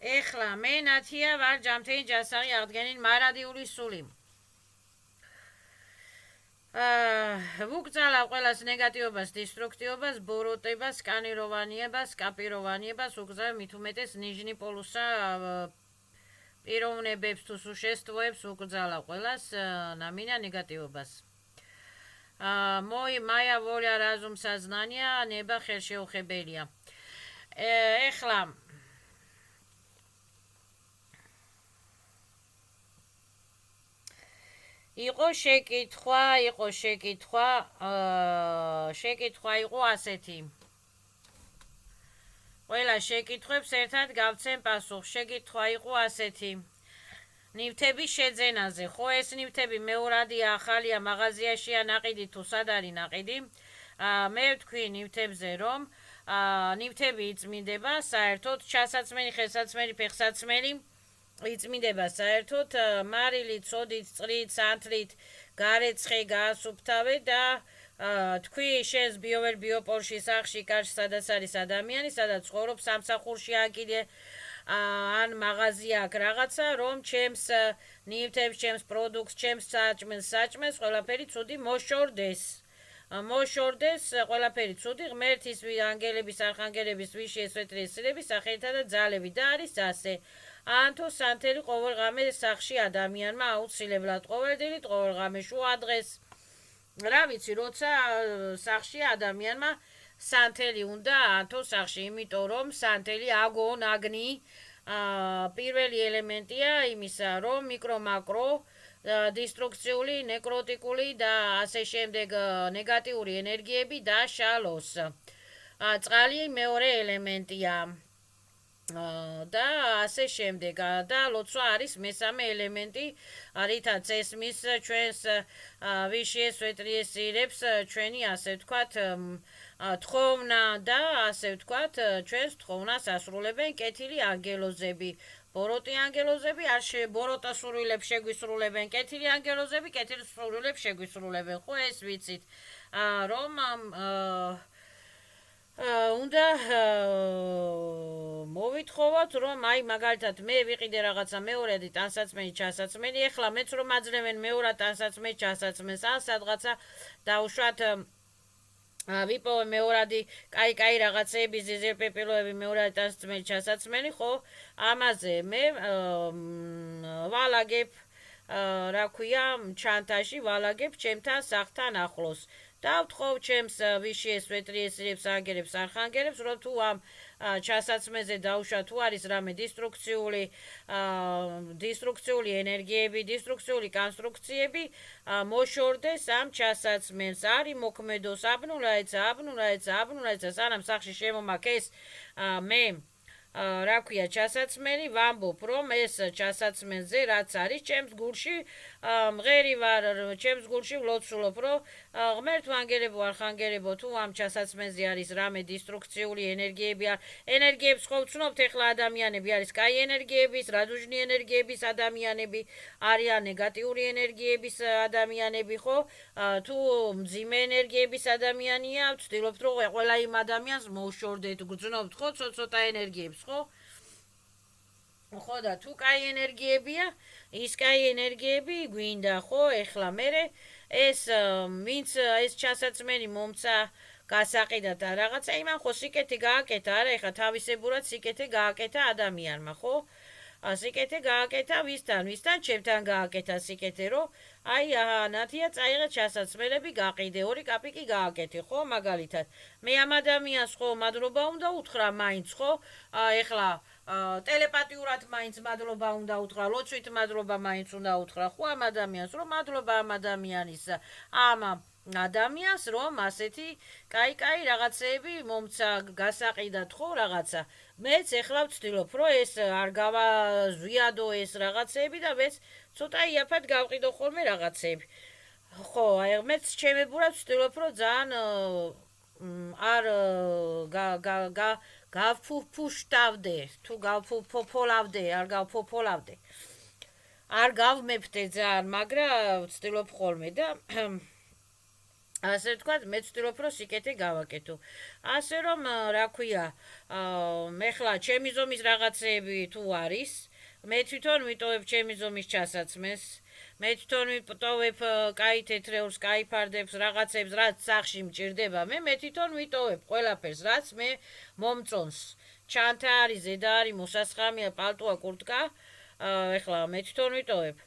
ეხლა მე ნათია ვარ ჯამთეი ჯასაღი აღდგენილ მარადიული სული. ვუკწალა ყველას ნეგატივობას, დისტრუქტივობას, ბოროტებას, სკანიროვანიებას, კაპიროვანიებას, უგზავ მით უმეტეს ნიჟნი პოლუსა პიროვნებებს თუ სუშესტვოებს უგზალა ყველას ნამინა ნეგატივობას. Моя воля, разум, сознание, небо ხელშეუხებელია. ეხლა იყო შეკითხვა იყო ასეთი. ყველა შეკითხვებს ერთად გავცემ პასუხს. შეკითხვა იყო ასეთი. ნივთების შეძენაზე. ხო ეს ნივთები მეორადია, ახალია, მაღაზიაშია ნაყიდი თუ სად არის ნაყიდი? მე ვთქვი ნივთებზე რომ ნივთები იწმინდება საერთოდ, ჩასაცმელი, ხელსაცმელი, ფეხსაცმელი იწმინდება საერთოდ მარილით, სოდით, წყლით, სანთლით, გარეცხე, გაასუფთავე და თქვი შენს ბიოვერ ბიოპოლში, სახლში, კარში, სადაც არის ადამიანი, სადაც ცხოვრობს, სამსახურში აკიდე ან მაღაზია აქ რაღაცა, რომ ჩემს ნივთებს, ჩემს პროდუქტს, ჩემს საჭმელს ყველაფერი ცუდი მოშორდეს. მოშორდეს ყველაფერი ცუდი, ღმერთის ანგელების, არხანგელების, ვიშის, სვეტრის სილების სახელითა და ძალებით და არის ასე. ან თუ სანთელი ყოველღამე სახლში ადამიანმა აუცილებლად ყოველდღიურად ყოველღამე შუა დღეს რა ვიცი როცა სახლში ადამიანმა სანთელი უნდა ან თუ სახლში, იმიტომ რომ სანთელი აგონაგნი პირველი ელემენტია იმისა რომ მიკრო მაკრო დისტრუქციული, ნეკროტიკული და ასე შემდეგ ნეგატიური ენერგიები დაშალოს. წყალი მეორე ელემენტია. და ასე შემდეგ და ლოცვა არის მესამე ელემენტი, რითაც ესმის ჩვენს ვიშიეს სვეტრიესირებს ჩვენი ასე ვთქვათ თხოვნა და ასე ვთქვათ ჩვენს თხოვნას ასრულებენ კეთილი ანგელოზები. ბოროტი ანგელოზები არ ბოროტა სურვილებს შეგვისრულებენ, კეთილი ანგელოზები კეთილ სურვილებს შეგვისრულებენ. ხო ეს ვიცით რომ უნდა მოვითხოვოთ რომ აი მაგალითად მე ვიყიდე რაღაცა მეორადი ტანსაცმელი ჩასაცმელი, ეხლა მეც რომ აძლევენ მეორად ტანსაცმელი ჩასაცმელს ან სადღაცა დავუშვათ ვიპოვე მეორადი კაი რაღაცეები ზიზერპეპილოები მეორადი ტანსაცმელი ჩასაცმელი, ხო ამაზე მე ვალაგებ რა ქვია ჩანთაში ვალაგებ ჩემთან სახლთან ახლოს. და ვთხოვ ჩემს ვიშიეს სვეტრიესირებს, ანგელებს, არხანგელებს, რომ თუ ამ ჩასაცმელზე დაუშვათ თუ არის რამე დისტრუქციული ენერგიები, დისტრუქციული კონსტრუქციები მოშორდეს ამ ჩასაცმელს. არის მოქმედოს აბნულა, სანამ სახლში შემომაქ ეს მე რა ქვია ჩასაცმელი, ვამბობ რომ ეს ჩასაცმელზე რაც არის ჩემს გულში მღერი ვარ, ჩემს გულში ვლოცულობ რომ ღმერთო ანგელებო, არხანგელებო, თუ ამ ჩასაცმელზე არის რამე დისტრუქციული ენერგიები, ენერგიებს ხო ვცნობთ, ეხლა ადამიანები არის კაი ენერგიების, რადუჟნი ენერგიების ადამიანები, არიან ნეგატიური ენერგიების ადამიანები, ხო? თუ მძიმე ენერგიების ადამიანია, ვცდილობთ რომ ყველა იმ ადამიანს მოუშორდეთ, გძნობთ ხო ცოტა ენერგიებს, ხო? ხო და თუ კაი ენერგიებია, ის კაი ენერგიები გვინდა, ხო? ეხლა მე ეს ვინც ეს ჩასაცმელი მომცა გასაყიდა და რაღაცა იმან ხო სიკეთე გააკეთა, არა ეხლა თავისებურად სიკეთე გააკეთა ადამიანმა, ხო? სიკეთე გააკეთა ვისთან ჩემთან გააკეთა სიკეთე, რომ აი ნათია წაიღე ჩასაცმელები გაყიდე, 2 კაპიკი გააკეთე, ხო მაგალითად. მე ამ ადამიანს ხო მადლობა უნდა უთხრა მაინც, ხო? ეხლა ტელეპათიურად მაინც მადლობა უნდა უთხრა, ლოცვით მადლობა მაინც უნდა უთხრა, ხო ამ ადამიანს, რომ მადლობა ამ ადამიანის ამ ადამიანს რომ ასეთი კაი რაღაცეები მომცა გასაყიდათ, ხო რაღაცა. მეც ეხლა ვცდილობ რომ ეს არ გავაზვიადო ეს რაღაცეები და მეც ცოტა იაფად გავყიდო ხოლმე რაღაცეები. ხო, აი მეც ჩემებურად ვცდილობ რომ ძალიან არ გავფუფუშტავდე, თუ გავფოფოლავდე, არ გავფოფოლავდე. არ გავმეფდე ძალიან, მაგრამ ვცდილობ ხოლმე და ასე ვთქვათ, მე ვცდილობ, რომ სიკეთე გავაკეთო. ასე რომ, რა ქვია, ეხლა ჩემი ზომის რაღაცეები თუ არის, მე თვითონ ვიტოვებ ჩემი ზომის ჩასაცმეს, მე თვითონ ვიტოვებ კაი თეთრეულს, კაი ფარდებს, რაღაცებს, რაც სახში მჭირდება, მე თვითონ ვიტოვებ ყველაფერს, რაც მე მომწონს. ჩანთა არის, ზედა არის, მოსასხამია, პალტოა, კურტკა, ეხლა მე თვითონ ვიტოვებ.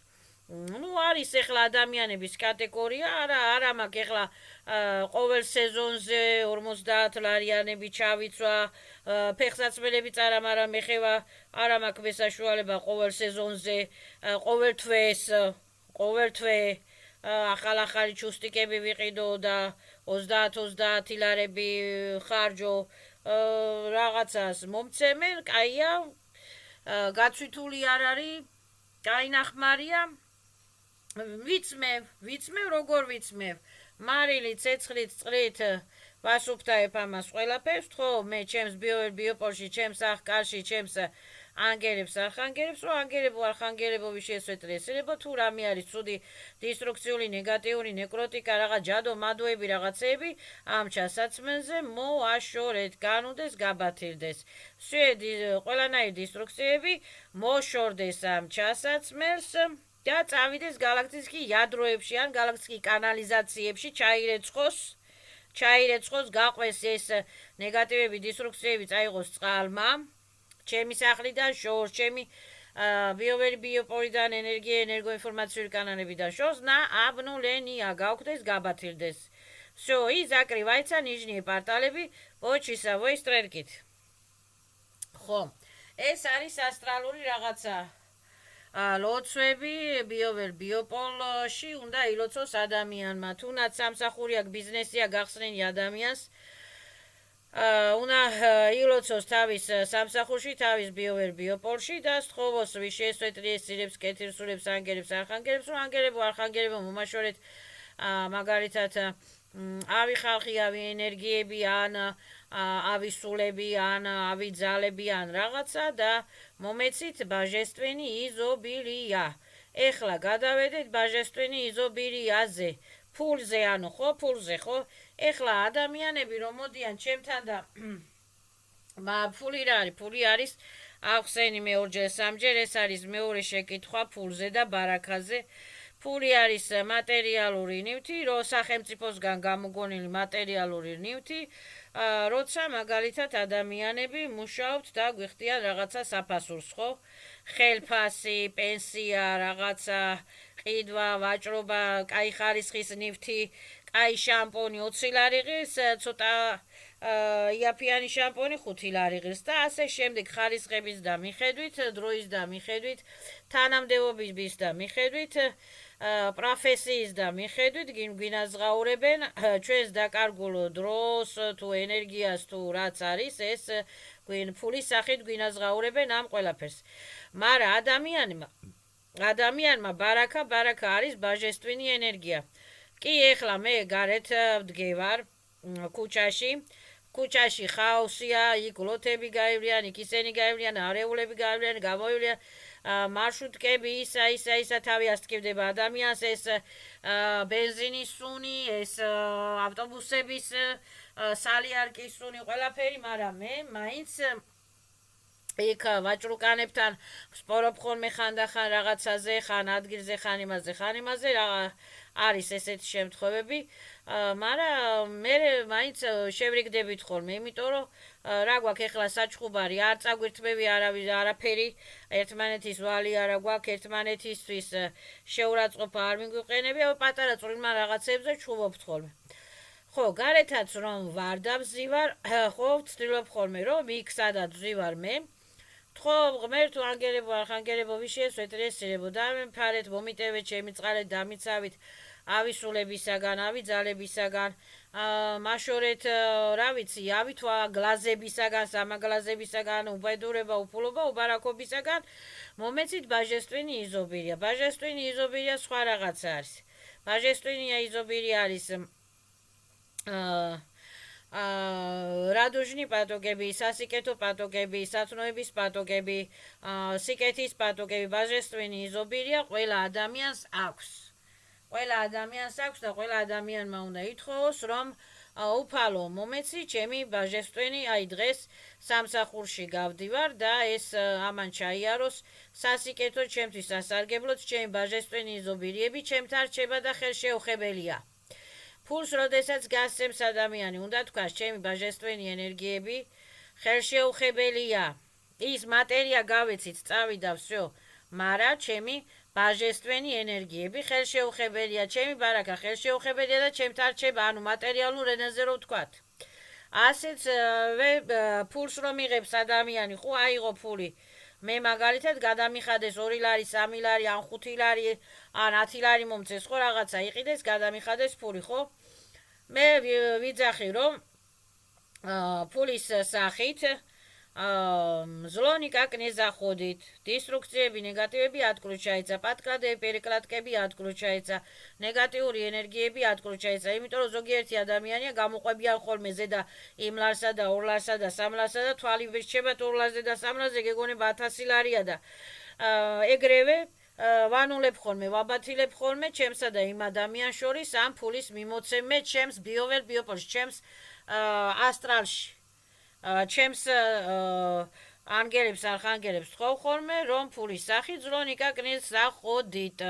ну არის ეხლა ადამიანების კატეგორია, არა მაქვს ეხლა ყოველ სეზონზე 50 ლარიანები ჩავიცვა, ფეხსაცმელები წარამარა მეხევა, არა მაქვს მესაშუალება ყოველ სეზონზე, ყოველ თვე ახალი ჩუსტიკები ვიყიდო და 30 ლარები ხარჯო რაღაცას მომცემენ, კაია, გაცვითული არ არის, კაი ნახმარია. ვიცმევ, როგორ ვიცმევ. მარილი, ცეცხლით, წყლით ვასუფთავებ ამას ყველაფერს, ხო, მე ჩემს ბიოპოლში, ჩემს ახკარში, ჩემს ანგერებს, არხანგერებს, რომ ანგერებო, არხანგერებო შეესვეტრესერებო, თუ რამე არის ცუდი, დისტრუქციული, ნეგატიური, ნეკროტიკა, რაღაც ჯადო, მადოები, რაღაცეები, ამ ჩასაცმელზე მოაშორეთ, განუდეს, გაბათილდეს. ყველანაირი დისტრუქციები მოშორდეს ამ ჩასაცმელს და წავიდეს გალაქტიკის იადროებში ან გალაქტიკის კანალიზაციებში, ჩაირეცხოს, გაყვეს ეს ნეგატივები, დისტრუქციები წაიღოს წყალმა, ჩემი სახლიდან შორს, ჩემი ბიოპოლიდან, ენერგოინფორმაციული კანალებიდან შორს, და აბნულენია, გავხდეს, გაბათილდეს. Всё, и закрывается нижние порталები почасовой стрелкით. ხო, ეს არის ასტრალური რაღაცა. ლოცვები ბიოპოლში უნდა ილოცოს ადამიანმა, თუნდაც სამსახური აქვს, ბიზნესი აქვს, გახსნენი ადამიანს, უნდა ილოცოს თავის სამსახურში, თავის ბიოპოლში და სთხოვოს ვის შეესვეტრიესირებს, კეთილსურებს, ანგერებს, არხანგერებს, რომ არხანგერებო მომაშორეთ, მაგალითად ავი ხალხი, ავი ენერგიები, ან ავი სულები, ან ავი ძალები, ან რაღაცა და მომეცით ბაჟესტვენი იზობილია. ეხლა გადავედეთ ბაჟესტვენი იზობილიაზე, ფულზე, ანუ ხო, ფულზე, ხო? ეხლა ადამიანები რომ მოდიან ჩემთან და ფული არის, ახსენი მეორჯერ, სამჯერ, ეს არის მეორე შეკითხვა ფულზე და ბარაქაზე. ფული არის მატერიალური ნივთი, სახელმწიფოსგან გამოგონილი მატერიალური ნივთი, როცა მაგალითად ადამიანები მუშაობთ და გვიხდიან რაღაცა საფასურს, ხო? ხელფასი, პენსია, რაღაცა ყიდვა, ვაჭრობა, კაი ხარისხის ნივთი, კაი შამპონი 20 ლარი ღირს, ცოტა იაფიანი შამპონი 5 ლარი ღირს და ასე შემდეგ ხარისხების და მიხედვით, დროის და მიხედვით, თანამდებობის და მიხედვით, პროფესიის და მიხედვით გვინაზღაურებენ ჩვენს დაკარგულ დროს თუ ენერგიას თუ რაც არის, ეს ფულის სახით გვინაზღაურებენ ამ ყველაფერს. მაგრამ ადამიანმა ბარაქა არის ბაჟესტვენი ენერგია. კი, ეხლა მე გარეთ ვდგევარ ქუჩაში ხაოსია, იქ ლოთები გაივლიან, იქ ისენი გაივლიან, არეულები გაივლიან, გამოივლიან, მარშრუტკები ისა თავი ასტკივდება ადამიანს, ეს ბენზინის სუნი, ეს ავტობუსების სალიარკის სუნი, ყველაფერი, მაგრამ მე მაინც იქ ვაჭრუკანებთან ვსპორობ ხოლმე ხანდახან რაღაცაზე, ხან ადგილზე, ხან იმაზე, არის ესეთი შემთხვევები, მაგრამ მე მაინც შევრიგდებით ხოლმე, იმიტომ რომ რა გვაქვს ეხლა საჩხუბარი, არ წაგვირთმევი არაფერი, ერთმანეთის ვალი არა გვაქვს, ერთმანეთისთვის შეურაცხყოფა არ მიგვიყენებია, პატარა წვრილმა რაღაცებზე ჩხუბობთ ხოლმე. ხო, გარეთაც რომ ვარ და ვზივარ, ხო, ვცდილობ ხოლმე, რომ იქ სადაც ვზივარ მე, ხო, ღმერთო, ანგერებო, არხანგერებო, ვის შეესვეტრიესირებო, დამემფარეთ, მომიტევეთ, შემიწყალეთ, დამიცავით, ავისულებისაგან, ავი ძალებისაგან, მაშორეთ, რა ვიცი, ავითვა გლაზებისაგან, სამაგლაზებისაგან, უბედურება, უფულობა, უბარაქობისაგან, მომეცით ბაჟესტვენი იზობირია. ბაჟესტვენი იზობირია სხვა რაღაცა არის. ბაჟესტვენი იზობირია არის რადოჟნი პათოგები, სასიკეთო პათოგები, სათნოების პათოგები, სიკეთის პათოგები, ბაჟესტვენი იზობირია ყველა ადამიანს აქვს. ყველა ადამიანს აქვს და ყველა ადამიანმა უნდა ითხოვოს, რომ უფალო მომეცი, ჩემი ბაჟესტვენი, აი დღეს სამსახურში გავდივარ და ეს ამან ჩაიაროს სასიკეთო, ჩემთვის სასარგებლოდ, ჩემი ბაჟესტვენი იზობირიები, ჩემთან რჩება და ხელშეუხებელია. ფულს როდესაც გასცემს ადამიანი, უნდა თქვას, ჩემი ბაჟესტვენი ენერგიები ხელშეუხებელია. ის მატერია გავეცით, წავიდა всё, მარა ჩემი ბაჟესტვენი ენერგიები ხელშეუხებელია, ჩემი ბარაკა ხელშეუხებელია და ჩემთან რჩება, ანუ მატერიალურ ენაზე რო ვთქვათ. ასეც ფულს რომ იღებს ადამიანი, ხო აიღო ფული. მე მაგალითად გადამიხადეს 2 ლარი, 3 ლარი, ან 5 ლარი, ან 10 ლარი მომწეს, ხო რაღაცა იყიდეს, გადამიხადეს ფული, ხო? მე ვიძახი რომ ფულის სახით ზლონი კაკნე ზახოდით, დისტრუქციები, ნეგატივები ატკრუჩაიცა, პატკრადები, პერიკლატკები ატკრუჩაიცა, ნეგატიური ენერგიები ატკრუჩაიცა, იმიტომ რომ ზოგიერთი ადამიანია გამოყვებიან ხოლმე ზედა იმ ლარსა და 2 ლარსა და 3 ლარსა და თვალი ვირჩებათ 2 ლარზე და 3 ლარზე გეგონება 1000 ლარია და ეგრევე ვანულებ ხოლმე, ვაბათილებ ხოლმე ჩემსა და იმ ადამიანს შორის ამ ფულის მიმოცემე ჩემს ბიოპოლში, ჩემს ასტრალში. ჩემს ანგელებს, არხანგელებს თხოვ ხოლმე, რომ ფულის სახით ზლონი კაკნეს ზახოდით.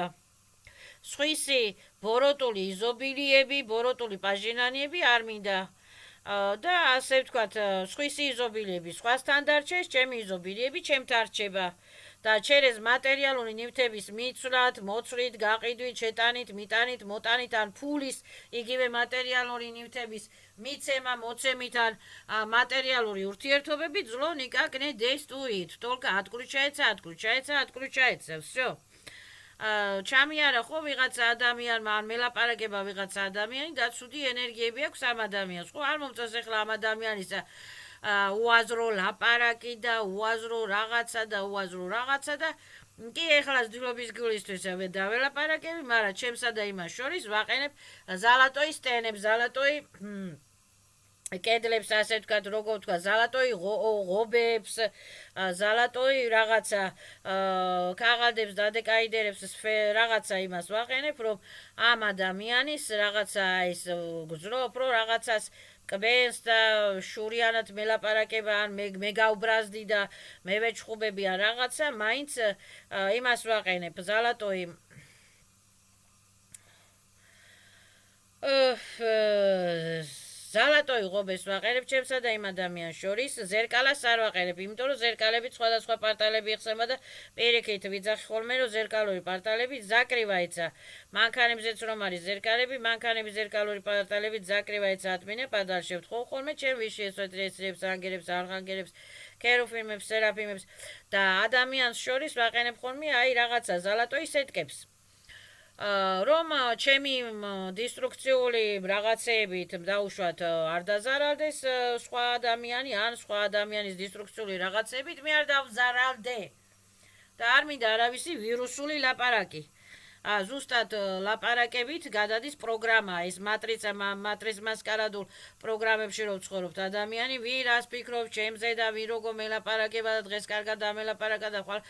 სხვისი ბოროტული იზობილიები, ბოროტული პაჟინანიები არ მინდა. და ასე ვთქვათ, სხვისი იზობილიები სხვასთან დარჩეს, ჩემი იზობილიები ჩემთან რჩება. და ჩერეს მატერიალური ნივთების მიცვლად, მოცვლით, გაყიდვით, შეტანით, მიტანით, მოტანით, ან ფულის იგივე მატერიალური ნივთების მიცემა, მოცემით, ან მატერიალური ურთიერთობები ზლონი კაკნე დესტუით. Только ატკრუჩაეცა, всё. ჩამიარა ხო ვიღაცა ადამიანმა, ან მელაპარაკება ვიღაცა ადამიანი და ცუდი ენერგიები აქვს ამ ადამიანს. ხო არ მომწონს ახლა ამ ადამიანისა უაზრო ლაპარაკი და უაზრო რაღაცა და კი ეხლა ძილობის გულისთვის დაველაპარაკები, მაგრამ ჩემსა და იმას შორის ვაყენებ ზალატოი სტენებს, ზალატოი კედლებს, ასე ვთქვათ, როგორ ვთქვა, ზალატოი ღობებს, ზალატოი რაღაცა ქაღალდებს, დადეკაიდერებს, რაღაცა იმას ვაყენებ, რომ ამ ადამიანის რაღაცა ის გზნობ, რომ რაღაცას კბენს და შურიანად მელაპარაკება, ან მე გავბრაზდი და მე ვეჩხუბები ან რაღაცა, მაინც იმას ვაყენებ, ზალატოი ზალატოი ღობეს ვაყენებ ჩემსა და იმ ადამიანს შორის, ზერკალას არ ვაყენებ, იმიტომ რომ ზერკალებით სხვადასხვა პარტალები იხსნება და პირიქით ვიძახი ხოლმე, რომ ზერკალური პარტალებით ზაკრივაიცა. მანქანებზეც რომ არის ზერკალები, მანქანების ზერკალური პარტალებით ზაკრივაიცა ატმინე პადალში ვთხოვ ხოლმე ჩემ ვიშიესვეტრიესრებს, ანგელებს, არხანგელებს, ქეროფიმებს, სერაფიმებს და ადამიანს შორის ვაყენებ ხოლმე აი რაღაცა ზალატოი სეტკებს. რომ ჩემი დისტრუქციული რაღაცეებით დაუშვათ არ დაზარალდეს სხვა ადამიანი, ან სხვა ადამიანის დისტრუქციული რაღაცეებით მე არ დავზარალდე. და არ მინდა არავისი ვირუსული ლაპარაკი. ზუსტად ლაპარაკებით გადადის პროგრამა, ეს მატრიც მასკარადულ პროგრამებში რო ვცხოვრობთ ადამიანი, ვინ რას ფიქრობს ჩემზე და ვინ როგორ მელაპარაკება და დღეს კარგად დამელაპარაკა და ხვალ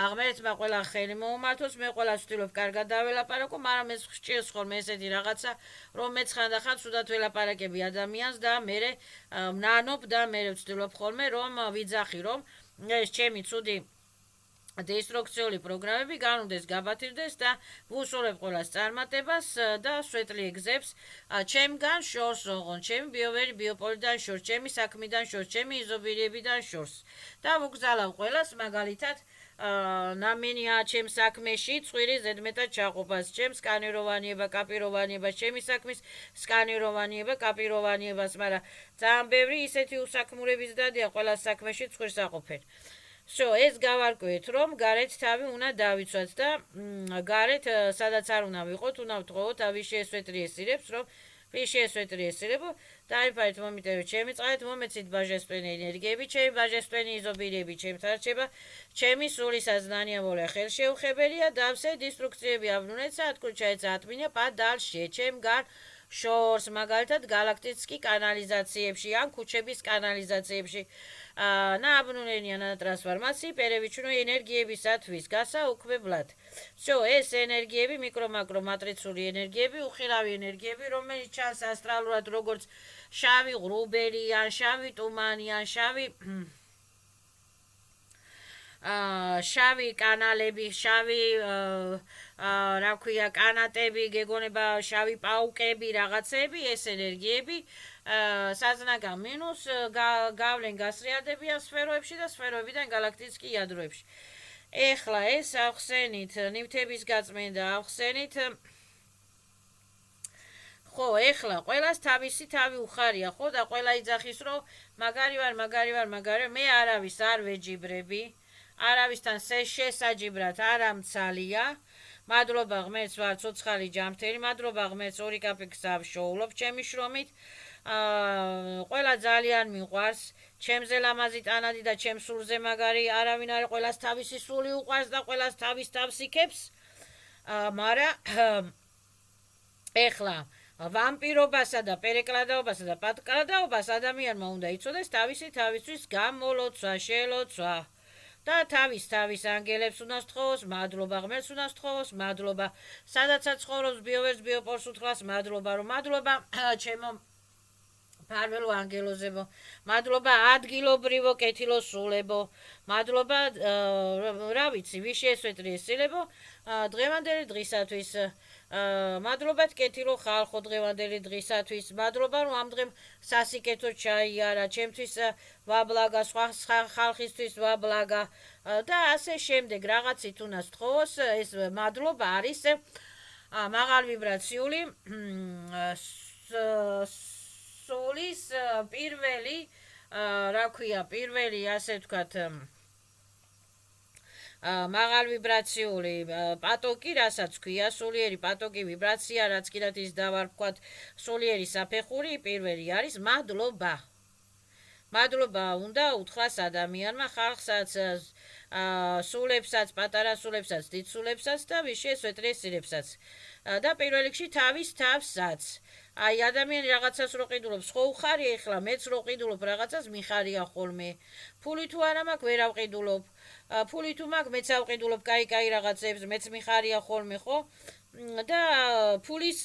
აღმერთმა ყველა ხელი მოუმართოს, მე ყველა ვცდილობ კარგად დაველაპარაკო, მაგრამ ეს სჭირს ხოლმე ესეთი რაღაცა, რომ მეც ხანდახან ცუდად ველაპარაკები ადამიანს და მე ვნანობ და მე ვცდილობ ხოლმე რომ ვიძახი, რომ ეს ჩემი ცუდი დისტრუქციული პროგრამები განუდეს გაბათილდეს და ვუსურებ ყველას წარმატებას და სვეტლი გზებს ჩემგან შორს ოღონ, ჩემი ბიოვერი ბიოპოლიდან შორს, ჩემი საქმიდან შორს, ჩემი იზობირიებიდან შორს და ვუგზალავ ყველას მაგალითად ნამინია ჩემ საქმეში წვირი ზედმეტად ჩაყოფას, ჩემ სკანიროვანიება, კაპიროვანიება, ჩემი საქმის სკანიროვანიება, კაპიროვანიებას, მაგრამ ძალიან ბევრი ისეთი უსაქმურების დადია ყველა საქმეში წვირს აყოფენ. ეს გავარკვიეთ, რომ გარეთ თავი უნდა დავიცვათ და გარეთ სადაც არ უნდა ვიყოთ, უნდა ვთხოვოთ ავიშიესვეტრიესირებს, რომ ვიშიესვეტრიესირებო, დაიფარეთ მომიტევით ჩემი წყალით, მომეცით ბაჟესტვენი ენერგიები, ჩემი ბაჟესტვენი იზობირიები ჩემთან რჩება, ჩემი სული საზნანია ვოლე ხელშეუხებელია, დავსე დისტრუქციები ავნუნეცა, ატკრუჩაეცა ატმინია პადალში, ჩემგან შორს, მაგალითად გალაქტიკი კანალიზაციებში ან ქუჩების კანალიზაციებში. ნაბნულენიან ტრანსფორმაცії პერევიჩნო ენერგიებისათვის გასაუქმებლად. Всё, ეს ენერგიები, მიკრო-მაკრო მატრიცული ენერგიები, უხილავი ენერგიები, რომელიც ჩანს ასტრალურად როგორც შავი ღრუბელი, ან შავი ტუმანი, ან შავი კანალები, შავი რა ქვია, კანატები, გეგონება შავი პაუკები, რაღაცები, ეს ენერგიები საზნაგა მინუს გავლენ გასრიალებიან სფეროებში და სფეროებიდან გალაქტიკი იადროებში. ეხლა ეს ახსენით, ნივთების გაწმენდა ახსენით. ხო, ეხლა ყველას თავისი თავი უხარია, ხო და ყველა იძახის, რომ მაგარი ვარ, მე არავის არ ვეჯიბრები, არავისთან შესაჯიბრად არ ამცალია. მადლობა ღმერთს ვარ ცოცხალი ჯამთელი, მადლობა ღმერთს 2 კაპიკს ავშოულობ ჩემი შრომით. ყველა ძალიან მიყვარს, ჩემზე ლამაზი ტანადი და ჩემ სულზე მაგარი არავინ არ ყველას თავისი სული უყვარს და ყველას თავის თავს იქებს. მაგრამ ეხლა ვამპირობასა და პერეკლადაობასა და პატკლადაობას ადამიანმა უნდა იცოდეს თავისი თავისთვის გამოლოცვა, შელოცვა. და თავის ანგელებს უნდა სთხოვოს, მადლობა ღმერთს უნდა სთხოვოს, მადლობა სადაცაც ცხოვრობს ბიოვერს ბიოპორს უთხრას, მადლობა ჩემო ფარველო ანგელოზებო, მადლობა ადგილობრივო კეთილოსულებო, მადლობა რა ვიცი, ვის შეესვეტრიესილებო დღევანდელი დღისათვის. მადლობათ კეთილო ხალხო დღევანდელი დღისათვის, მადლობა რომ ამ დღემ სასიკეთო ჩაიარა, ჩემთვის ვაბლაგა, სხვა ხალხისთვის ვაბლაგა და ასე შემდეგ რაღაცით უნდა სთხოვოს. ეს მადლობა არის მაღალ ვიბრაციული სულის პირველი, რა ქვია, პირველი ასე ვთქვათ, მაღალ ვიბრაციული პატოკი, რასაც ქვია, სულიერი პატოკი ვიბრაცია, რაც კიდათ ის დავარქვათ, სულიერი საფეხური, პირველი არის მადლობა. მადლობა უნდა უთხრას ადამიანმა, ხალხსაც, სულებსაც, პატარა სულებსაც, დიდ სულებსაც და ვის შეესვეტრიესილებსაც. და პირველ რიგში თავის თავსაც. აი ადამიანი რაღაცას რო ყიდულობს, ხო უხარია ეხლა, მეც რო ყიდულობ რაღაცას, მიხარია ხოლმე. ფული თუ არა მაქვს, ვერ ავყიდულობ. ფული თუ მაქვს, მეც ავყიდულობ კაი რაღაცებს, მეც მიხარია ხოლმე, ხო? და ფულის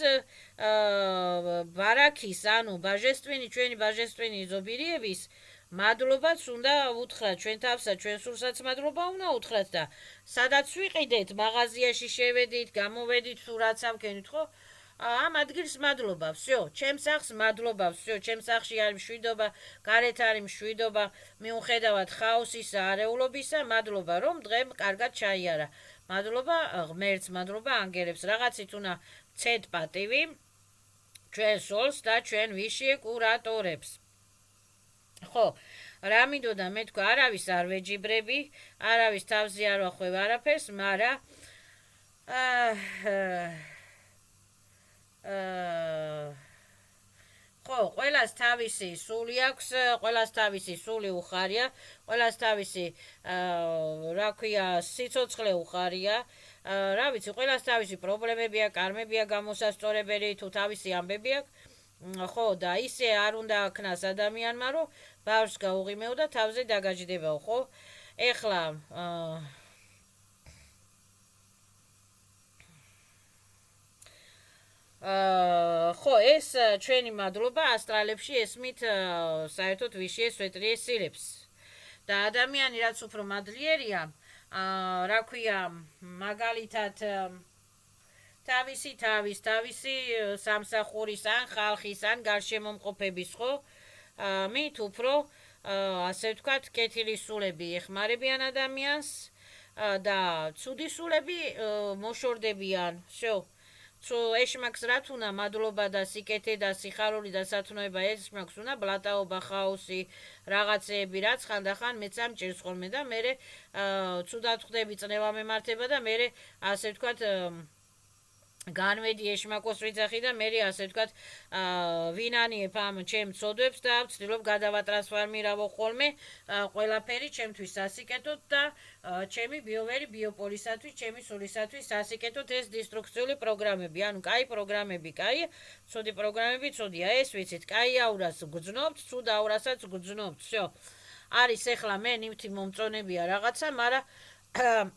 ბარაქის, ანუ ჩვენი ბაჟესტვინი ზობირიების მადლობაც უნდა უთხრათ, ჩვენ თავსაც, ჩვენ სულსაც მადლობა უნდა უთხრათ და სადაც ვიყიდეთ, მაღაზიაში შევედით, გამოვედით, თუ რაც ამქენით, ხო? ამ ადგილს მადლობა, всё, ჩემს სახლს მადლობა, всё, ჩემს სახლში არის მშვიდობა, გარეთ არის მშვიდობა, მიუხედავად ხაოსისა, არეულობისა, მადლობა, რომ დღემ კარგად ჩაიარა. მადლობა ღმერთს, მადლობა ანგელებს, რაღაცით უნდა ვცეთ პატივი ჩვენ სულს და ჩვენ ვიშე კურატორებს. ხო, რა მინდოდა მე თქვა, არავის არ ვეჯიბრები, არავის თავზე არ ვახვევ არაფერს, მაგრამ ხო, ყველას თავისი სული აქვს, ყველას თავისი სული უხარია, ყველას თავისი რა ქვია, სიცოცხლე უხარია, რა ვიცი, ყველას თავისი პრობლემებია, კარმებია გამოსასწორებელი, თუ თავისი ამბები აქვს. ხო, და ისე არ უნდა აქნას ადამიანმა, რომ ბავშვს გაუღიმეო და თავზე დაგაჯდებაო, ხო? ეხლა ხო, ეს ჩვენი მადლობა ასტრალებში ესმით საერთოდ ვის შეესვეტრიესილებს. და ადამიანი რაც უფრო მადლიერია, რა ქვია, მაგალითად თავისი სამსახურის ან ხალხის ან გარშემომყოფების, ხო? მით უფრო ასე ვთქვათ, კეთილი სულები ეხმარებიან ადამიანს და ცუდი სულები მოშორდებიან. всё. ეშმაკს რა თუნა მადლობა და სიკეთე და სიხარული და სათნოება, ეშმაკს უნდა ბლატაობა, ხაოსი, რაღაცეები, რაც ხანდახან მეც ამჭირს ხოლმე და მერე ცუდად ხვდები, წნევა მემართება და მერე ასე ვთქვათ განვედი ეშმაკოს ვიძახი და მე ასე ვთქვათ ვინანიებ ამ ჩემ ცოდვებს და ვცდილობ გადავატრანსფორმირავო ხოლმე ყველაფერი ჩემთვის სასიკეთოდ და ჩემი ბიოვერი ბიოპოლისათვის, ჩემი სულისათვის სასიკეთოდ ეს დისტრუქციული პროგრამები, ანუ კაი პროგრამები, კაი, ცუდი პროგრამები, ცუდია, ეს ვიცით, კაი აურას გძნობთ, ცუდ აურასაც გძნობთ, всё. არის ეხლა მე ნივთი მომწონებია რაღაცა, მაგრამ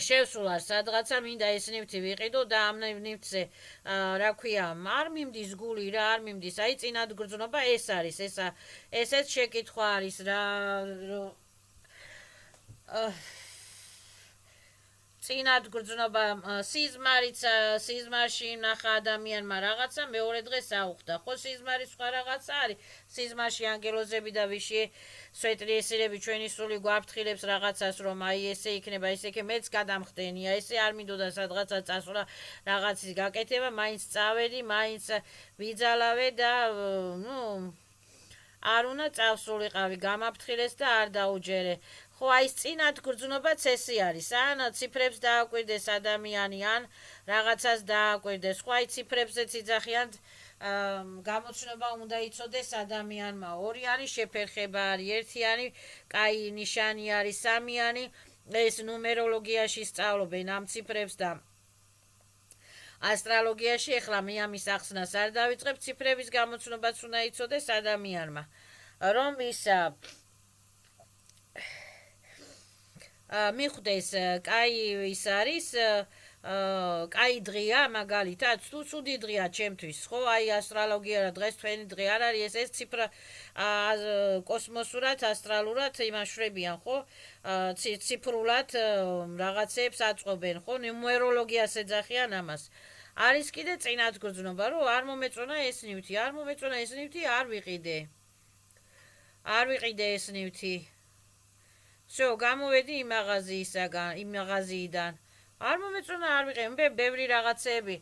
შევსულ არ სადღაცა მინდა ეს ნივთი ვიყიდო და ამ ნივთზე რა ქვია არ მიმდის გული რა არ მიმდის აი წინად გრძნობა ეს არის ესეც შეკითხვა არის რა წინად გრძნობა სიზმარში ნახა ადამიანმა რაღაცა მეორე დღეს აუხდა ხო სიზმარი სხვა რაღაცა არის სიზმარში ანგელოზები და ვიში სვეტრიესირები ჩვენი სული გვაფრთხილებს რაღაცას რომ აი ესე იქნება ესე იქნება მეც გადამხდენია ესე არ მინდოდა სადღაცა წასვლა რაღაცის გაკეთება მაინც წავედი მაინც ვიძალავე და არ უნდა წავსულიყავი გამაფრთხილეს და არ დაუჯერე ხო აი წინად გრძნობაც ესე არის ან ციფრებს დააკვირდეს ადამიანი ან რაღაცას დააკვირდეს ხო აი ციფრებზეც იძახიან გამოცნობა უნდა იცოდეს ადამიანმა ორი არის შეფერხება არის ერთიანი კაი ნიშანი არის სამიანი ეს ნუმეროლოგიაში სწავლობენ ამ ციფრებს და ასტროლოგიაში ეხლა მე ამის ახსნას არ დავიწყებ ციფრების გამოცნობაც უნდა იცოდეს ადამიანმა რომ ისა მიხვდეს კაი ის არის კაი დღეა მაგალითად თუ ცუდი დღეა ჩემთვის ხო აი ასტროლოგია რა დღეს თქვენი დღე არ არის ეს ციფრა კოსმოსურად ასტრალურად იმაშვებიან ხო ციფრულად რაღაცებს აწყობენ ხო ნუმეროლოგიას ეძახიან ამას არის კიდე წინად გრძნობა რომ არ მომეწონა ეს ნივთი არ ვიყიდე ეს ნივთი всё გამოვედი იმ მაღაზიიდან არ მომეწონა არ ვიყიდე ბევრი რაღაცები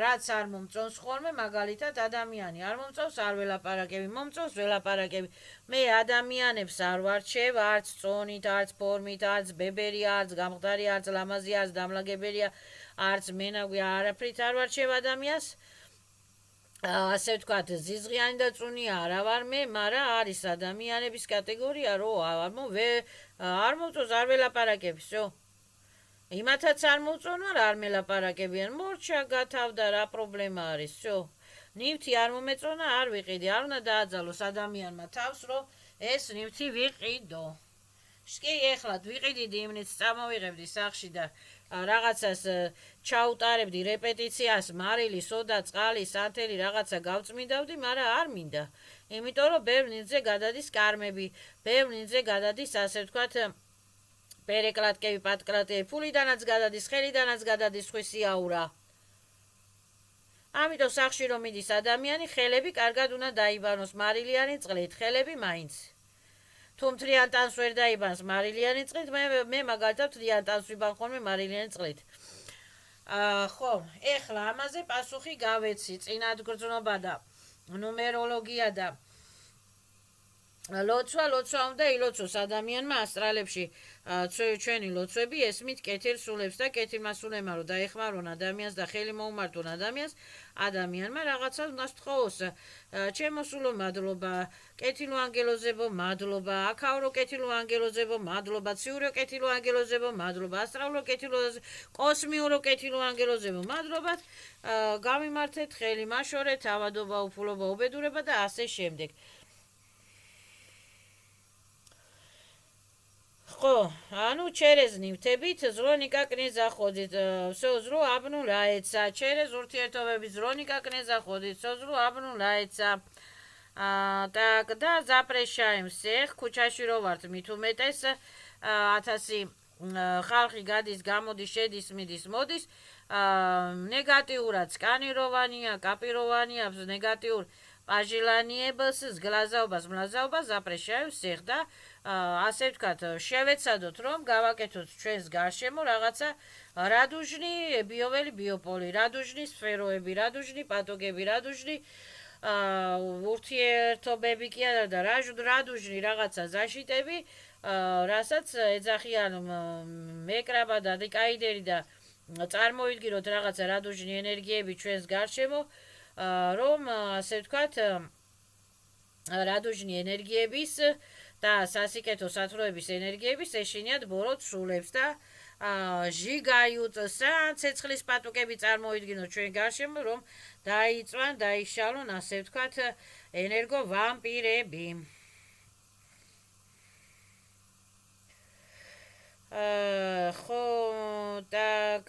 რაც არ მომწონს ხოლმე მაგალითად ადამიანი არ მომწონს არ ველაპარაკები მომწონს ველაპარაკები მე ადამიანებს არ ვარჩევ არც წონით არც ფორმით არც ბებერი არც გამხდარი არც ლამაზი არც დამლაგებელია არც მენაგვი არაფრით არ ვარჩევ ადამიანს ასე ვთქვათ ზიზღიანი და წუნი არა ვარ მე მაგრამ არის ადამიანების კატეგორია რო არ მომწონს არ ველაპარაკები всё იმათაც არ მოწონვა არ მელაპარაკებიან მორჩა გათავდა რა პრობლემა არის всё ნივთი არ მომეწონა არ ვიყიდე არ უნდა დააძალოს ადამიანმა თავს რომ ეს ნივთი ვიყიდო კი ეხლა ვიყიდიდი იმნიც წამოვიღებდი სახში და რაღაცას ჩაუტარებდი რეპეტიციას მარილი სოდა წყალი სანთელი რაღაცა გავწმინდავდი მაგრამ არ მინდა იმიტომ რომ ბევრ ნიძზე გადადის კარმები ბევრ ნიძზე გადადის ასე ვთქვათ პერეკლატკები პატკლატები ფულიდანაც გადადის ხელიდანაც გადადის ხვისი აურა ამიტომ სახში რომ მიდის ადამიანი ხელები კარგად უნდა დაიბანოს მარილიანი წყლით ხელები მაინც თუ მთლიან ტანს ვერ დაიბანს მარილიანი წყლით მე მაგალითად მთლიან ტანს ვიბან ხოლმე მარილიანი წყლით ხო ეხლა ამაზე პასუხი გავეცი წინად გრძნობა და ნუმეროლოგია და ლოცვა უნდა ილოცოს ადამიანმა ასტრალებში ჩვენი ლოცვები ესმით კეთილსულებს და კეთილმასულებმა რომ დაეხმარონ ადამიანს და ხელი მოუმართონ ადამიანმა რაღაცა უნდა სთხოვოს ჩემო სულო მადლობა კეთილო ანგელოზებო მადლობა აქაურო კეთილო ანგელოზებო მადლობა ციურო კეთილო ანგელოზებო მადლობა ასტრალო კეთილო კოსმიურო კეთილო ანგელოზებო მადლობა გამიმართეთ ხელი მაშორეთ ავადობა უფულობა უბედურება და ასე შემდეგ ხო, ანუ через ნივთებით ზრო никак не заходит. Всё зро обнуляется. Через ურთიერთობების ზრო никак не заходит. Всё зро обнуляется. Так, да, запрещаем всех. ქუჩაში რო ვართ მით უმეტეს 1000 ხალხი გადის, გამოდის, შედის, მიდის, მოდის. ნეგატიურად სკანიროვანია, კაპიროვანია, ნეგატიურ პაჟილანიებას, გლაზაობას, მლაზაობას запрещаю всех და ასე ვთქვათ, შევეცადოთ რომ გავაკეთოთ ჩვენს გარშემო რაღაცა რადუჟნი ბიოველი ბიოპოლი, რადუჟნი სფეროები, რადუჟნი პათოგები, რადუჟნი ურთიერთობები კი არა და რადუჟნი რაღაცა ზაშიტები, რასაც ეძახიან მეკრაბა და დიკაიდერი და წარმოიდგინოთ რაღაცა რადუჟნი ენერგიები ჩვენს გარშემო, რომ ასე ვთქვათ, რადუჟნი ენერგიების და სასიკეთო სათვროების ენერგიების ეშინიათ ბოროტ სულებს და ჟიგაიუტს ან ცეცხლის პატუკები წარმოიდგინოთ ჩვენ გარშემო, რომ დაიწვან, დაიშალონ, ასე ვთქვათ, ენერგო ვამპირები. ხო, так,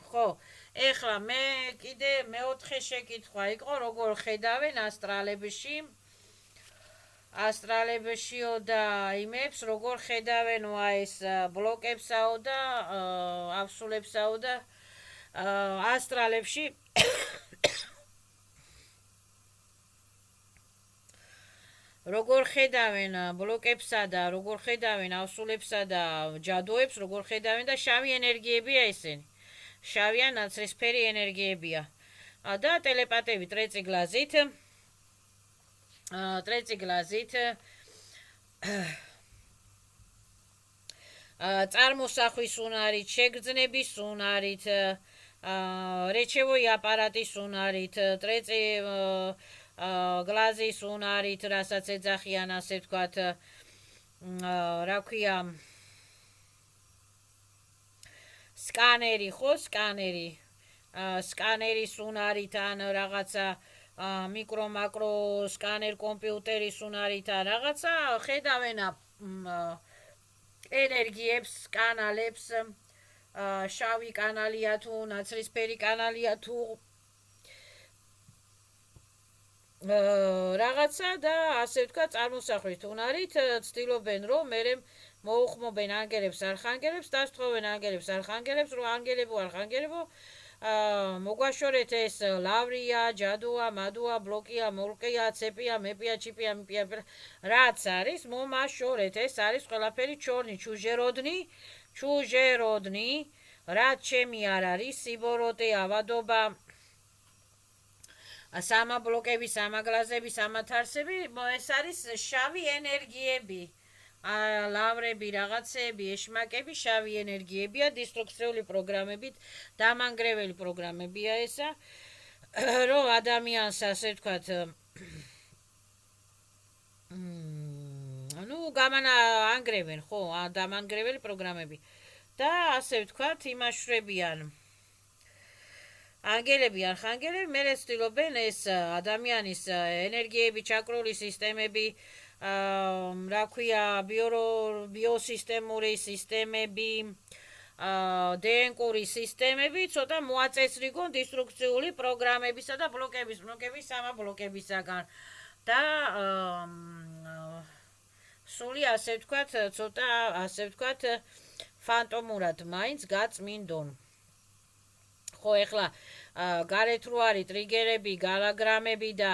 ხო, ეხლა მე კიდე მეოთხე შეკითხვა იყო, როგორ ხედავენ ასტრალებშიო და იმებს, როგორ ხედავენ ეს ბლოკებსაო და ავსულებსაო და ასტრალებში როგორ ხედავენ ბლოკებსა და როგორ ხედავენ ავსულებსა და ჯადოებს, როგორ ხედავენ და შავი ენერგიებია ესენი. შავი ან ნაცრისფერი ენერგიებია. და ტელეპათები ტრეწიგლაზით წარმოსახვის უნარით, შეგრძნების უნარით, რეჩევოი აპარატის უნარით, გლაზის უნარით, რასაც ეძახიან, ასე ვთქვათ, რა ქვია, სკანერი, ხო, სკანერის უნარით ან რაღაცა მიკრო-მაკრო სკანერ კომპიუტერის უნარით ან რაღაცა ხედავენ ენერგიებს, კანალებს, შავი კანალია თუ ნაცრისფერი კანალია თუ რაღაცა და ასე ვთქვათ წარმოსახვის უნარით ცდილობენ რომ მერე მოუხმობენ ანგელებს არხანგელებს და სწხოვენ ანგელებს არხანგელებს რომ არხანგელებო მოგვაშორეთ ეს ლავრია, ჯადოა, მადოა, ბლოკია, მოლკია, ცეპია, მეპია, ჩიპია, მიპია, რაც არის მომაშორეთ, ეს არის ყველაფერი ჩორნი, ჩუჟეროდნი, რაც ჩემი არ არის, სიბოროტე, ავადობა, სამა ბლოკები, სამა გლაზები, სამა თარსები, ეს არის შავი ენერგიები. ლავრები, რაღაცეები, ეშმაკები, შავი ენერგიებია, დისტრუქციული პროგრამებით, დამანგრეველი პროგრამებია ესა, რომ ადამიანს, ასე ვთქვათ, ანგრევენ, ხო, დამანგრეველი პროგრამები და ასე ვთქვათ, იმაშვრებიან ანგელები, არხანგელები, მერე ცდილობენ ეს ადამიანის ენერგიები, ჩაკრული სისტემები, რა ქვია, ბიოსისტემური სისტემები, დნკ-ური სისტემები, ცოტა მოაწესრიგონ დისტრუქციული პროგრამებისა და ბლოკების სამა ბლოკებისაგან და სული ასე ვთქვათ, ცოტა ასე ვთქვათ, ფანტომურად მაინც გაწმინდონ. ხო, ეხლა გარეთ რო არის ტრიგერები, გალაგრამები და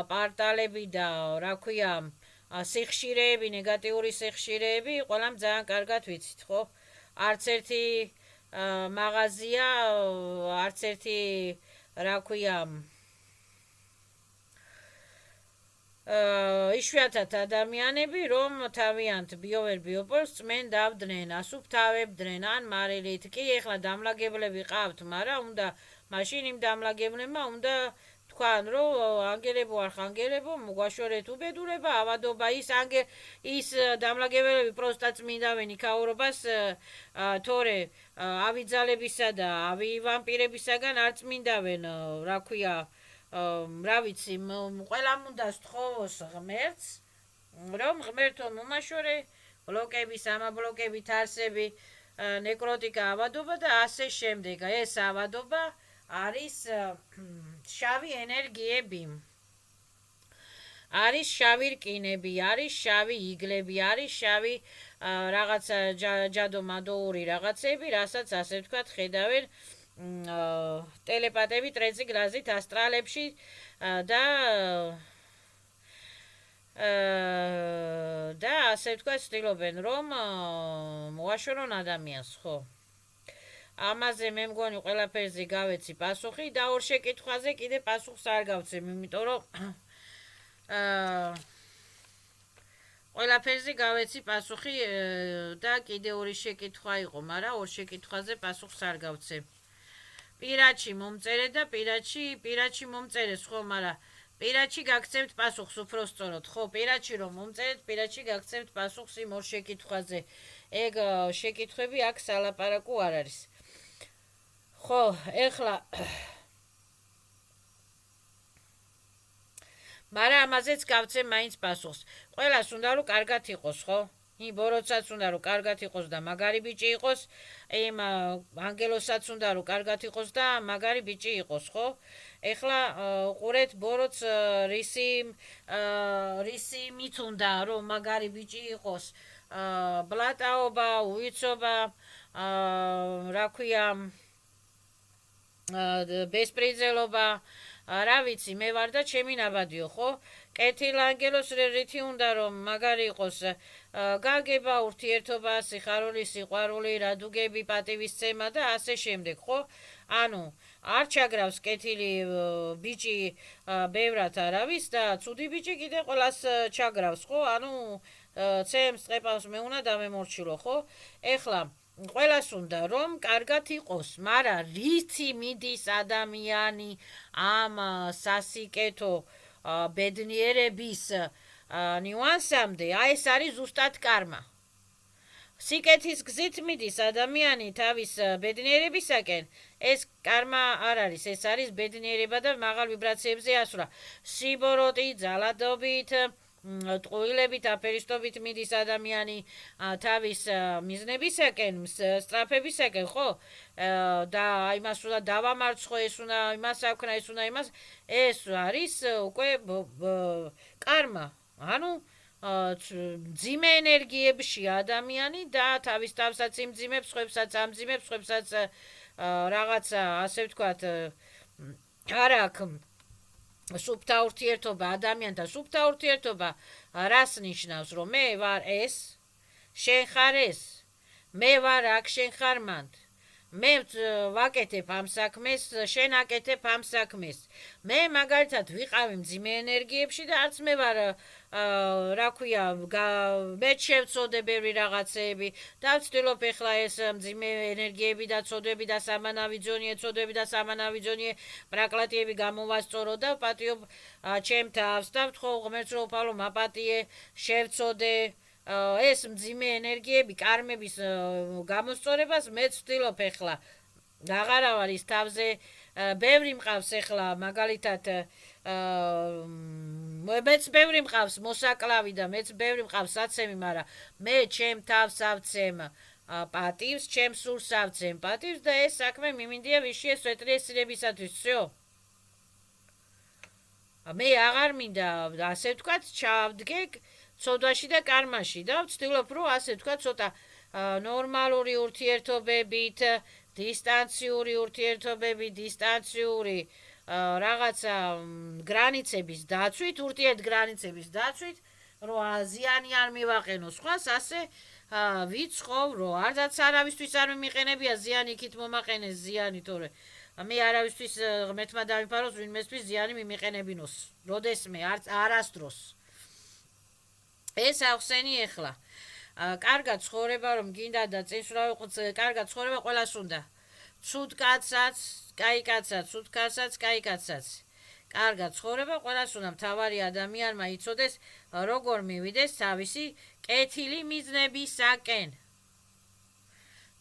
პარტალები და რა ქვია, სიხშირეები, ნეგატიური სიხშირეები, ყველამ ძალიან კარგად ვიცით, ხო? არც ერთი მაღაზია, არც ერთი რა ქვია, იშვიათად ადამიანები, რომ თავიანთ ბიოპოლს წმენ დავდნენ, ასუფთავებდნენ, ან მარილით. კი, ეხლა დამლაგებლები ყავთ, მაგრამ უნდა მაშინ იმ დამლაგებლებმა უნდა თქვან, რომ ანგელებო, არხანგელებო, მოგვაშორეთ უბედურება, ავადობა, ის დამლაგებლები პროსტა წმინდავენ იქაურობას, თორე ავიძალებისა და ავივამპირებისაგან არ წმინდავენ, რა ქვია, რა ვიცი, ყველამ უნდა სთხოვოს ღმერთს, რომ ღმერთო მომაშორე ბლოკები, სამა ბლოკები, თარსები, ნეკროტიკა, ავადობა და ასე შემდეგ. ეს ავადობა არის შავი ენერგიები, არის შავი რკინები, არის შავი იგლები, არის შავი რაღაცა ჯადო-მადოური რაღაცები, რასაც ასე ვთქვათ ხედავენ ტელეპათები ტრეწიგლაზით ასტრალებში და ასე ვთქვათ ცდილობენ რომ მოაშორონ ადამიანს, ხო. ამაზე მე მგონი ყველაფერზე გავეცი პასუხი და ორ შეკითხვაზე კიდე პასუხს არ გავცემ, იმიტომ რომ ყველაფერზე გავეცი პასუხი და კიდე ორი შეკითხვა იყო, მაგრამ ორ შეკითხვაზე პასუხს არ გავცე. პირაჩი მომწერე და პირაჩი მომწერეს, ხო, მაგრამ პირაჩი გაგცემთ პასუხს უფრო სწორად, ხო, პირაჩი რომ მომწერეთ, პირაჩი გაგცემთ პასუხს იმ ორ შეკითხვაზე. ეგ შეკითხვები აქ სალაპარაკო არ არის. ხო, ეხლა მაგრამ ამაზეც გავცემ მაინც პასუხს. ყველას უნდა რომ კარგად იყოს, ხო? იმ ბოროტსაც უნდა რომ კარგად იყოს და მაგარი ბიჭი იყოს, იმ ანგელოსაც უნდა რომ კარგად იყოს და მაგარი ბიჭი იყოს, ხო? ეხლა ყურეთ ბოროტს რისი მით უნდა რომ მაგარი ბიჭი იყოს. ბლატაობა, უვიცობა, რა ქვია, ბესპრიზელობა, რა ვიცი, მე ვარ და ჩემი ნაბადიო, ხო? კეთილ ანგელოს რითი უნდა რომ მაგარი იყოს, გაგება, ურთიერთობა, სიხარული, სიყვარული, რადუგები, პატივისცემა და ასე შემდეგ, ხო? ანუ არ ჩაგრავს კეთილი ბიჭი ბევრად არავის და ცუდი ბიჭი კიდე ყველას ჩაგრავს, ხო? ანუ ცემს წეპავს მე უნდა დამემორჩილო, ხო? ეხლა ყველას უნდა რომ კარგად იყოს, მაგრამ რითი მიდის ადამიანი ამ სასიკეთო ბედნიერების ნიუანსამდე, აი ეს არის ზუსტად კარმა. სიკეთის გზით მიდის ადამიანი თავის ბედნიერებისაკენ, ეს კარმა არ არის, ეს არის ბედნიერება და მაღალ ვიბრაციებზე ასვლა. სიბოროტი, ძალადობით, ტყუილებით, აფერისტობით მიდის ადამიანი თავის მიზნებისაკენ, სწრაფებისაკენ, ხო? და იმას უნდა დავამარცხო, ეს უნდა იმას აქვნა, ეს უნდა იმას, ეს არის უკვე კარმა. ანუ მძიმე ენერგიებში ადამიანი და თავის თავსაც იმძიმებს, სხვებსაც ამძიმებს, სხვებსაც რაღაცა, ასე ვთქვათ, არ აქვს სუფთა ურთიერთობა ადამიანთან. სუფთა ურთიერთობა რას ნიშნავს, რომ მე ვარ ეს, შენ ხარ ეს, მე ვარ აქ, შენ ხარ მანდ. მე ვაკეთებ ამ საქმეს, შენ აკეთებ ამ საქმეს. მე მაგალითად ვიყავი მძიმე ენერგიებში და არც მე ვარ რა ქვია, მე შევწოდე ბევრი რაღაცეები და ვცდილობ ეხლა ეს მძიმე ენერგიები და წოდები და სამანავიძონიე წოდები და სამანავიძონიე პრაკლატიები გამოვასწორო და ვპატიობ ჩემ თავს და ვთხოვ ღმერთს რომ უფალო მაპატიე, შევწოდე ეს მძიმე ენერგიები, კარმების გამოსწორებას მე ვცდილობ ეხლა. აღარა არის თავზე, ბევრი მყავს ეხლა, მაგალითად მეც ბევრი მყავს მოსაკლავი და მეც ბევრი მყავს საცემი, მაგრამ მე ჩემ თავს ავცემ პატივს, ჩემ სულს ავცემ პატივს და ეს საქმე მიმინდია ვიშიე სვეტრიესირებისათვის, всё. მე აღარ მინდა, ასე ვთქვათ, ჩავდგე ცოდვაში და კარმაში და ვცდილობ რომ ასე ვთქვათ, ცოტა ნორმალური ურთიერთობებით, დისტანციური ურთიერთობები, დისტანციური რაღაცა გრანიცების დაცვით, ურთიერთ გრანიცების დაცვით, რომ ზიანი არ მივაყენო სხვას, ასე ვიცხოვ, რომ არც არავისთვის არ მიმიყენებია ზიანი, იქით მომაყენეს ზიანი, თორე მე არავისთვის ღმერთმა დავიფაროს, ვინმესთვის ზიანი მიმიყენებინოს. როდესმე არასდროს. ეს ახსენი ეხლა. კარგად ცხოვრება რომ გინდა და წინსვლა ვიყოთ, კარგად ცხოვრება ყველას უნდა. ცუდ კაცსაც, კაი კაცსაც, ცუდ კაცსაც, კაი კაცსაც. კარგად ცხოვრება ყველას უნდა. მთავარი ადამიანმა იცოდეს როგორ მივიდეს თავისი კეთილი მიზნებისაკენ.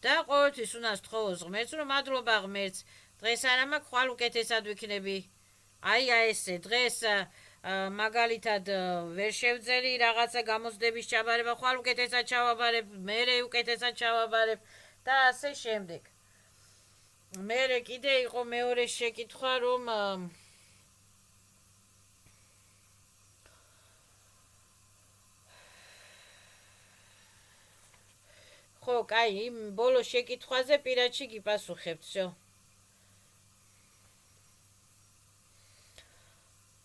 და ყოველთვის უნდა სთხოვოს ღმერთს, რომ მადლობა ღმერთს, დღეს არა მაქვს, ხვალ უკეთესად ვიქნები. აი ესე დღეს მაგალითად ვერ შევძელი რაღაცა გამოცდების ჩაბარება, ხვალ უკეთესად ჩავაბარებ, მერე უკეთესად ჩავაბარებ და ასე შემდეგ. მერე კიდე იყო მეორე შეკითხვა, რომ ხო, კაი, იმ ბოლო შეკითხვაზე პირადში გიპასუხებთ, всё.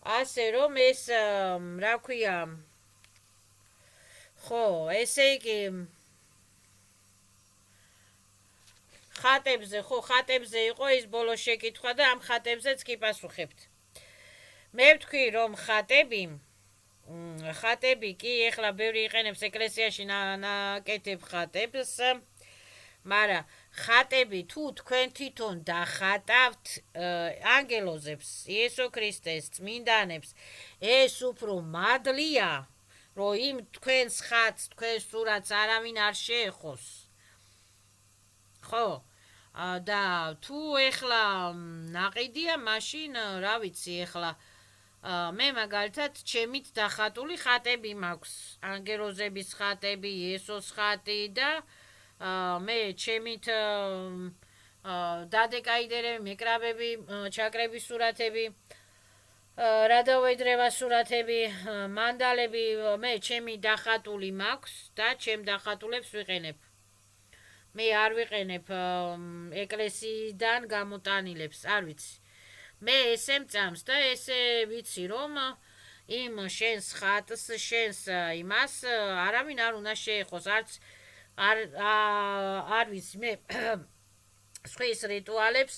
ასე რომ ეს რა ქვია, ხო, ესე იგი ხატებზე იყო ის ბოლო შეკითხვა და ამ ხატებზეც გიპასუხებთ. მე ვთქვი რომ ხატები ხატები კი ეხლა ბევრი იყენებს ეკლესიაში ნაკეთებ ხატებს, მაგრამ ხატები თუ თქვენ თვითონ დახატავთ ანგელოზებს, იესო ქრისტეს, წმინდანებს, ეს უფრო მადლია, რომ იმ თქვენს ხატს, თქვენს სურათს არავინ არ შეეხოს. ხო? და თუ ეხლა ნაყიდია, მაშინ რა ვიცი ეხლა მე მაგალითად ჩემით დახატული ხატები მაქვს, ანგელოზების ხატები, იესოს ხატი და მე ჩემით დადეკაიდერები, მეკრაბები, ჩაკრების სურათები, რადავედრევას სურათები, მანდალები, მე ჩემი დახატული მაქვს და ჩემ დახატულებს ვიყენებ. მე არ ვიყენებ ეკლესიიდან გამოტანილებს, არ ვიცი. მე ესე მწამს და ესე ვიცი, რომ იმ შენს ხატს, შენს იმას არავინ არ უნდა შეეხოს, არ ვიცი, მე სხვის რიტუალებს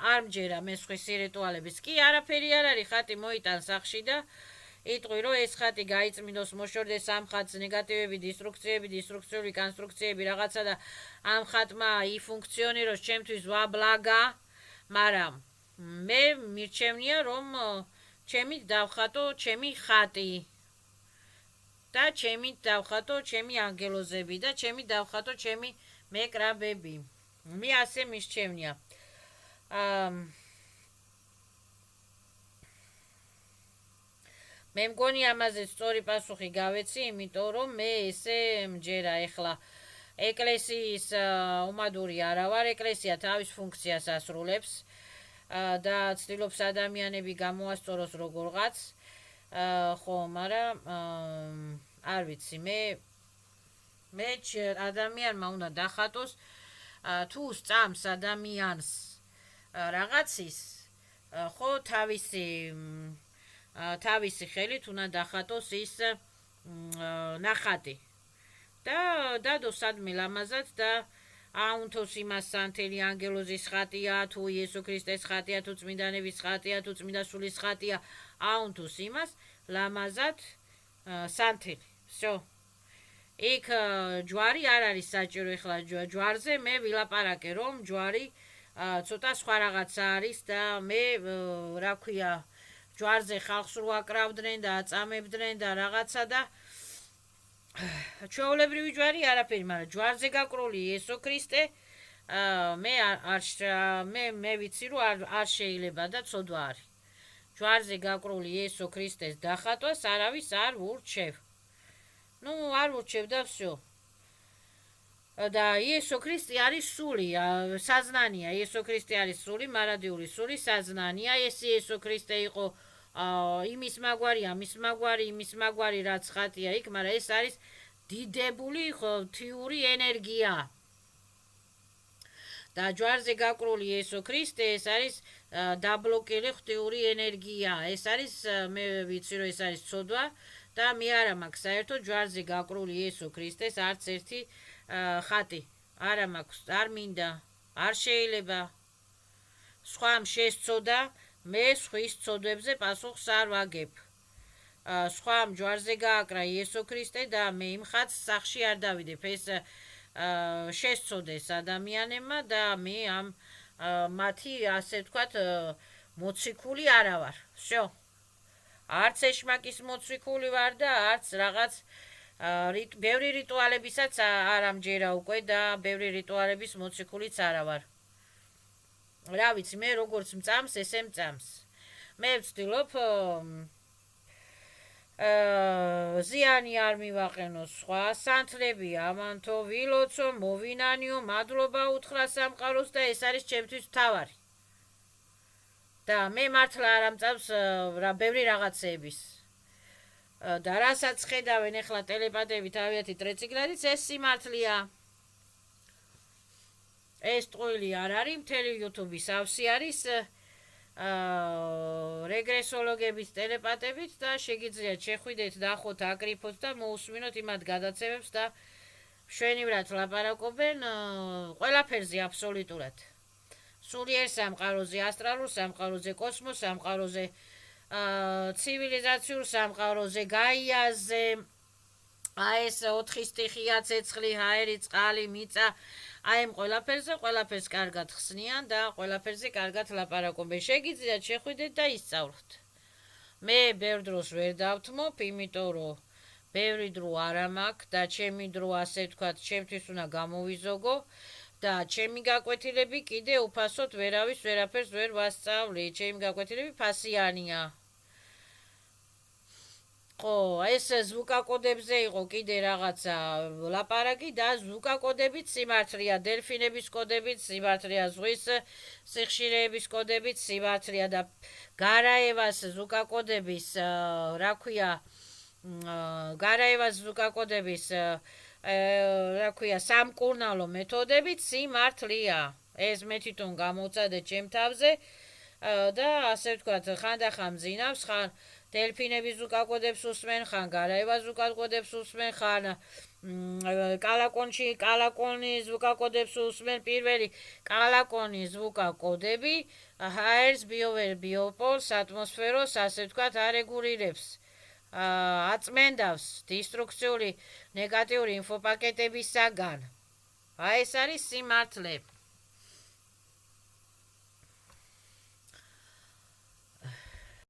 არ მჯერა, მე სხვის რიტუალების კი არაფერი არ არის, ხატი მოიტან სახში და იტყვი, რომ ეს ხატი გაიწმინდოს, მოშორდეს ამ ხატს ნეგატივები, დისტრუქციული კონსტრუქციები, რაღაცა და ამ ხატმა იფუნქციონიროს ჩემთვის ვაბლაგა, მაგრამ მე მირჩევნია, რომ ჩემით დავხატო ჩემი ხატი და ჩემით დავხატო ჩემი ანგელოზები და ჩემით დავხატო ჩემი მეკრაბები. მე ასე მირჩევნია. მე მგონი ამაზე სწორი პასუხი გავეცი, იმიტომ რომ მე ესე მჯერა ეხლა ეკლესიის უმადური არა ვარ, ეკლესია თავის ფუნქციას ასრულებს და ცდილობს ადამიანები გამოასწოროს როგორღაც, ხო, მაგრამ არ ვიცი, მე ადამიანმა უნდა დახატოს, თუ სწამს ადამიანს რაღაცის, ხო, თავისი ხელით უნდა დახატოს ის ნახატი და დადო სადმე ლამაზად და აუნთოს იმას სანთელი ანგელოზის ხატია, თუ იესო ქრისტეს ხატია, თუ წმინდანების ხატია, თუ წმინდა სულის ხატია, აუნთოს იმას ლამაზად სანთელი. всё. იქ ჯვარი არ არის საჭირო, ეხლა ჯვარზე მე ვილაპარაკე, რომ ჯვარი ცოტა სხვა რაღაცა არის და მე რა ქვია, ჯვარზე ხალხს რო აკრავდნენ და აწამებდნენ და რაღაცა და ჩვეულებრივი ჯვარი არაფერი, მაგრამ ჯვარზე გაკრული იესო ქრისტე მე ვიცი რომ არ შეიძლება და ცოდვა არის. ჯვარზე გაკრული იესო ქრისტეს დახატვას არავის არ ურჩევ. ნუ არ ურჩევ და всё. და იესო ქრისტე არის სული, საზნანია, იესო ქრისტე არის სული, მარადიული სული, საზნანია, ეს იესო ქრისტე იყო იმის მაგვარი, ამის მაგვარი, იმის მაგვარი, რაც ხატია იქ, მაგრამ ეს არის დიდებული ღვთიური ენერგია. და ჯვარზე გაკრული იესო ქრისტე, ეს არის დაბლოკილი ღვთიური ენერგია. ეს არის, მე ვიცი რომ ეს არის ცოდვა და მე არა მაქვს საერთოდ ჯვარზე გაკრული იესო ქრისტეს არც ერთი ხატი. არა მაქვს, არ მინდა, არ შეიძლება. სხვამ შესწოდა, მე სხვის ცოდვებზე პასუხს არ ვაგებ. სხვამ ჯვარზე გააკრა იესო ქრისტე და მე იმ ხატს სახში არ დავიდებ. ეს შესწოდეს ადამიანებმა და მე ამ მათი, ასე ვთქვათ, მოციქული არა ვარ. всё. არც ეშმაკის მოციქული ვარ და არც რაღაც ბევრი რიტუალებისაც არ ამჯერა უკვე და ბევრი რიტუალების მოციქულიც არა ვარ. რა ვიცი, მე როგორც მწამს, ესე მწამს. მე ვცდილობ ზიანი არ მივაყენოს სხვა, სანთლები ამანთო, ვილოცო, მოვინანიო, მადლობა უთხრა სამყაროს და ეს არის ჩემთვის მთავარი. და მე მართლა არ ამწამს რა ბევრი რაღაცების. და რასაც ხედავენ ეხლა ტელეპათები თავიანთი ტრეციკლადიც, ეს სიმართლეა. ეს ტყუილი არ არის, მთელი YouTube-ის ავსი არის რეგრესოლოგების ტელეპათებით და შეგიძლიათ შეხვიდეთ, ნახოთ, აკრიფოთ და მოусმინოთ იმათ გადაცემებს და მშვენივრად ლაპარაკობენ ყველაფერზე აბსოლუტურად. სულიერ სამყაროზე, ასტრალურ სამყაროზე, კოსმოს სამყაროზე, ცივილიზაციურ სამყაროზე, გაიაზე, ეს 4 სტიხია, ცეცხლი, ჰაერი, წყალი, მიწა, აი ამ ყველაფერს კარგად ხსნიან და ყველაფერზე კარგად ლაპარაკობენ. შეგიძლიათ შეხვიდეთ და ისწავლოთ. მე ბევრ დროს ვერ დავთმობ, იმიტომ რომ ბევრი დრო არ მაქვს და ჩემი დრო, ასე ვთქვათ, ჩემთვის უნდა გამოვიზოგო და ჩემი გაკვეთილები კიდე უფასოდ ვერავის ვერაფერს ვერ ვასწავლი. ჩემი გაკვეთილები ფასიანია. ხო, ეს ზვუკაკოდებზე იყო კიდე რაღაცა ლაპარაკი და ზვუკაკოდებიც სიმართლეა, დელფინების კოდებით სიმართლეა, ზღვის სიხშირეების კოდებით სიმართლეა და გარაევას ზვუკაკოდების, რა ქვია, გარაევას ზვუკაკოდების, რა ქვია, სამკურნალო მეთოდებით სიმართლეა. ეს მე თვითონ გამოვწადე ჩემ თავზე და ასე ვთქვათ, ხანდახან მძინავს, ხან დელფინების ზვუკაკოდებს უსმენ, ხან გარაევას ზვუკაკოდებს უსმენ, ხან კალაკონის ზვუკაკოდებს უსმენ. პირველი კალაკონის ზვუკაკოდები ჰაერს, ბიოპოლს, ატმოსფეროს, ასე ვთქვათ, არეგულირებს, აწმენდავს დისტრუქციული ნეგატიური ინფოპაკეტებისაგან. აი ეს არის სიმართლე.